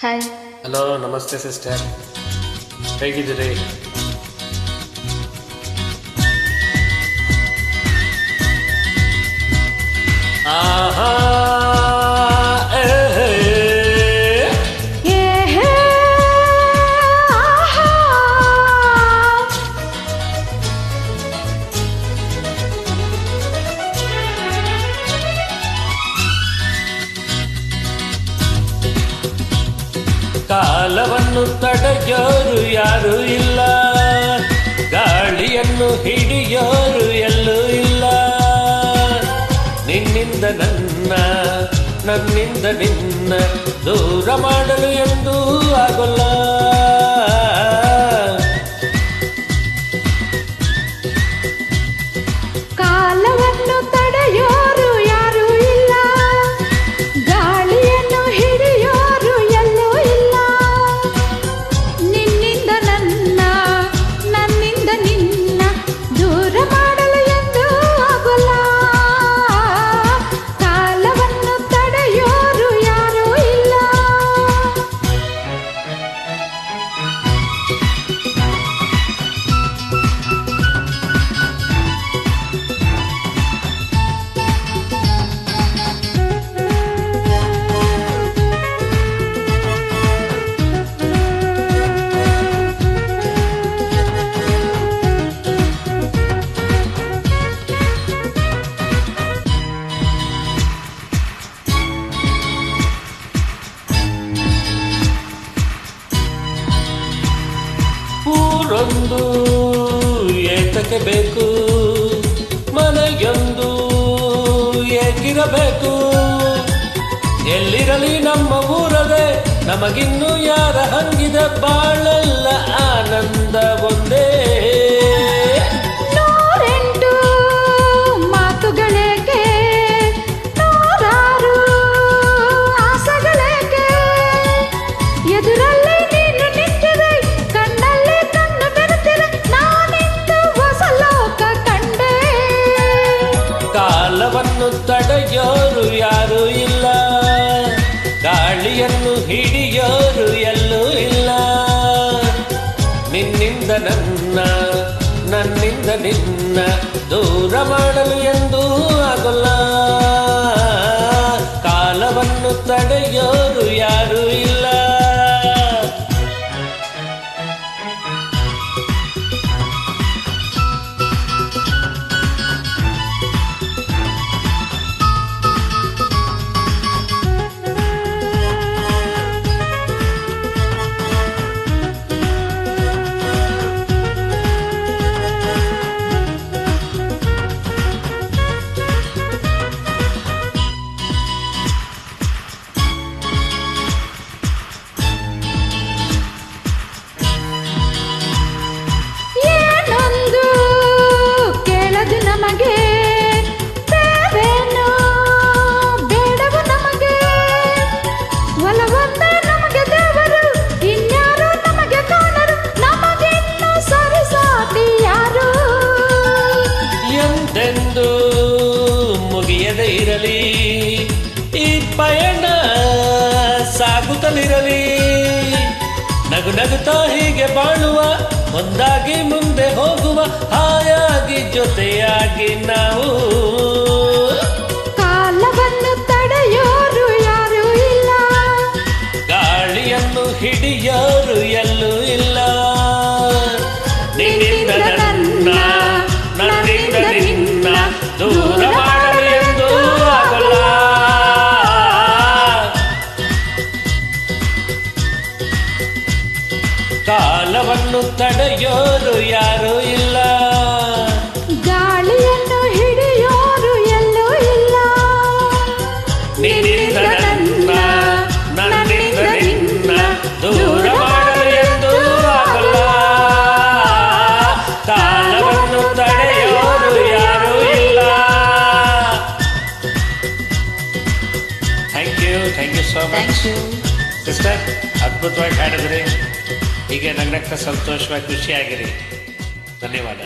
Hi. Hello, ನಮಸ್ತೆ sister, ಹೇಗಿದ್ದೀರಿ? ಆಹಾ ಕಾಲವನ್ನು ತಡೆಯೋರು ಯಾರು ಇಲ್ಲ, ಗಾಳಿಯನ್ನು ಹಿಡಿಯೋರು ಎಲ್ಲೂ ಇಲ್ಲ. ನಿನ್ನಿಂದ ನನ್ನ, ನನ್ನಿಂದ ನಿನ್ನ ದೂರ ಮಾಡಲು ಎಂದೂ ಆಗೋಲ್ಲ. ಕಾಲವನ್ನು ತಡೆಯೋರು ಯಾರು ಇಲ್ಲ, ಗಾಳಿಯನ್ನು ಹಿಡಿಯೋರು ಎಲ್ಲೂ ಇಲ್ಲ. ನಿನ್ನಿಂದ ನನ್ನ, ನನ್ನಿಂದ ನಿನ್ನ ದೂರ ಮಾಡಲು ಎಂದೂ ಆಗೋಲ್ಲ. ಕಾಲವನ್ನು ತಡೆಯೋರು ಯಾರು ಇಲ್ಲ. ಊರೊಂದು ಏತಕ್ಕೆ ಬೇಕು, ಮನೆಯೊಂದು ಏಕಿರಬೇಕು. ಎಲ್ಲಿರಲಿ ನಮ್ಮ ಊರದೆ, ನಮಗಿನ್ನು ಯಾರ ಹಂಗಿದೆ, ಬಾಳೆಲ್ಲ ಆನಂದ ಒಂದೇ. ನೂರೆಂಟು ಮಾತುಗಳೇಕೆ, ನೂರಾರು ಆಸೆಗಳೇಕೆ, ಎದುರಲ್ಲಿ ನೀನು ನಿಂತಿದೆ, ಕಣ್ಣಲ್ಲಿ ಕಣ್ಣು ಬೆರೆತಿದೆ, ನಾನಿಂದು ಹೊಸ ಲೋಕ ಕಂಡೆ. ಕಾಲವನ್ನು ತಡೆಯೋರು ಯಾರು ಇಲ್ಲ, ಗಾಳಿಯನ್ನು ಹಿಡಿಯೋರು ಎಲ್ಲೂ ಇಲ್ಲ. ನಿನ್ನಿಂದ ನನ್ನ, ನನ್ನಿಂದ ನಿನ್ನ ದೂರ ಮಾಡಲು ಎಂದೂ ಆಗೋಲ್ಲ. ಕಾಲವನ್ನು ತಡೆಯೋರು ಯಾರು ಇಲ್ಲ. ಏನೊಂದು ಕೇಳದು ನಮಗೆ, ಬೇರೇನು ಬೇಡವು ನಮಗೆ. ಒಲವೊಂದೇ ನಮಗೆ ದೇವರು, ಇನ್ಯಾರು ನಮಗೆ ಕಾಣರು, ನಮಗಿನ್ನು ಸರಿಸಾಟಿ ಯಾರು. ಎಂದೆಂದು ಮುಗಿಯದೆ ಇರಲಿ ಈ ಪಯಣ, ಸಾಗುತ್ತಲಿರಲಿ. ನಗು ನಗುತ್ತಾ ಹೀಗೆ ಬಾಳುವ, ಒಂದಾಗಿ ಮುಂದೆ ಹೋಗುವ, ಹಾಯಾಗಿ ಜೊತೆಯಾಗಿ ನಾವು. ಕಾಲವನ್ನು ತಡೆಯೋರು ಯಾರು ಇಲ್ಲ, ಗಾಳಿಯನ್ನು ಹಿಡಿಯೋರು ಎಲ್ಲೂ ಇಲ್ಲ. ನಿನ್ನಿಂದ ನನ್ನ, ನನ್ನಿಂದ ನಿನ್ನ ದೂರ ಮಾಡಲು ಎಂದೂ ಆಗೋಲ್ಲ. ಕಾಲವನ್ನು ತಡೆಯೋರು ಯಾರು ಇಲ್ಲ, ಗಾಳಿಯನ್ನು ಹಿಡಿಯೋರು ಎಲ್ಲೂ ಇಲ್ಲ. ನಿನ್ನಿಂದ ನನ್ನ, ನನ್ನಿಂದ ನಿನ್ನ ದೂರ ಮಾಡಲು ಎಂದೂ ಆಗೋಲ್ಲ. ಕಾಲವನ್ನು ತಡೆಯೋರು ಯಾರು ಇಲ್ಲ. Thank you so much sister, ಅದ್ಭುತವಾಗಿ ಹಾಡಿದ್ರಿ. ಹೀಗೆ ನಗ್ನಗ್ತಾ ಸಂತೋಷವಾಗಿ ಖುಷಿಯಾಗಿರಿ. ಧನ್ಯವಾದ.